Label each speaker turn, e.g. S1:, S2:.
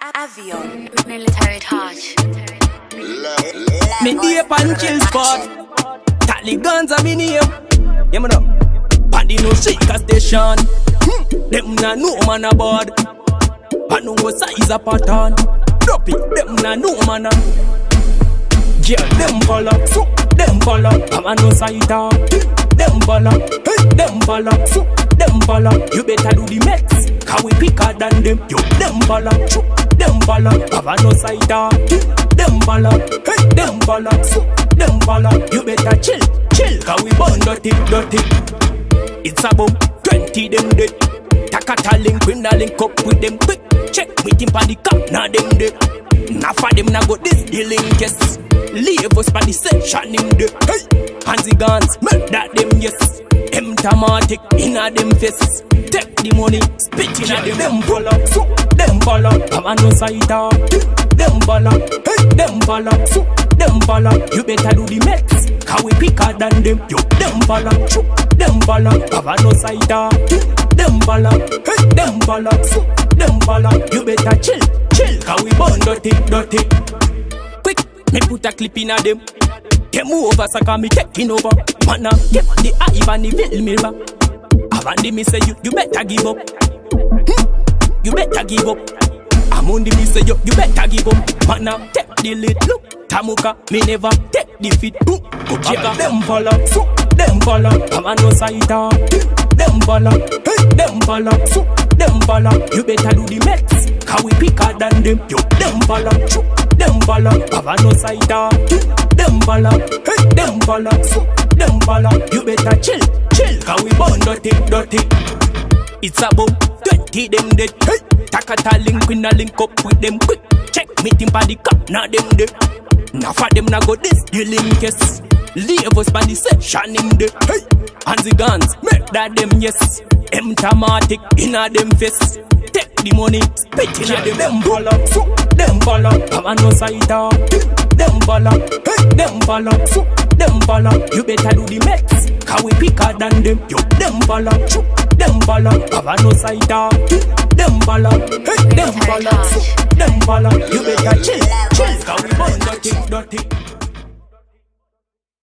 S1: Avion, military touch.
S2: Me day pan chill spot. Tally guns a me name. Yeah me know. Pan the no shaker station. Them na no man aboard. Pan no size a pattern. Drop it. Them na no man a. Yeah, them follow. So them follow. I'm a no sider. Them follow. Hey, them follow. So them follow. You better do the mix. Cause we quicker than them. Yo, them follow. Them follow. I'm a no sider. Them follow. Hey, them follow. So them follow. You better chill. Cause we born dirty. It's about 20 them dead. Takata link, we na link up with them quick. Check with him pa the cup, now them dead. Now for them na go this the link, yes. Leave us pa the section him dead. Hey, Hansi guns, make that them yes. Emptomatic inna them face. Take the money, spit inna them follow. So them follow, I'm a no sider. Them follow, hey, them follow. So them follow, you better do the mix. Cause we quicker than them. Yo, them follow, them follow. I'm a no sider. Them follow, hey, them follow. So them follow, you better chill. Cause we born dirty. Quick, me put a clip inna them. Them move over, so call me taking over. Man, get on the eye and the veil mirror. Avandi me say you better give up. You better give up. Amundi me say you better give up. Man, take the lead. Look, Tamuka, me never take defeat. Go back, them follow. So them follow. I'm a no sider. Them follow. Hey, them follow. So them follow. You better do the mix. Cause we quicker than them. Yo, them follow. Them follow. I'm a no sider. Them follow. Hey, them follow. So them follow. You better chill. Cause we born dirty. It's about 20 them dead. Hey, Takata link, we na link up with them quick. Check meeting pa the cup, now them dead. Now for them na go this the link, yes. Leave us pa the section him dead. Hey, Hansi guns, make that them yes. Emptomatic inna them face. Take the money, spit inna them follow. So them follow, I'm a no sider. Them follow, hey, them follow. So them follow, you better do the mix. Cause we quicker than them. Yo, them follow, them follow. I'm a no sider. Them follow, hey, them follow. So them follow, you better chill. Cause we born dirty.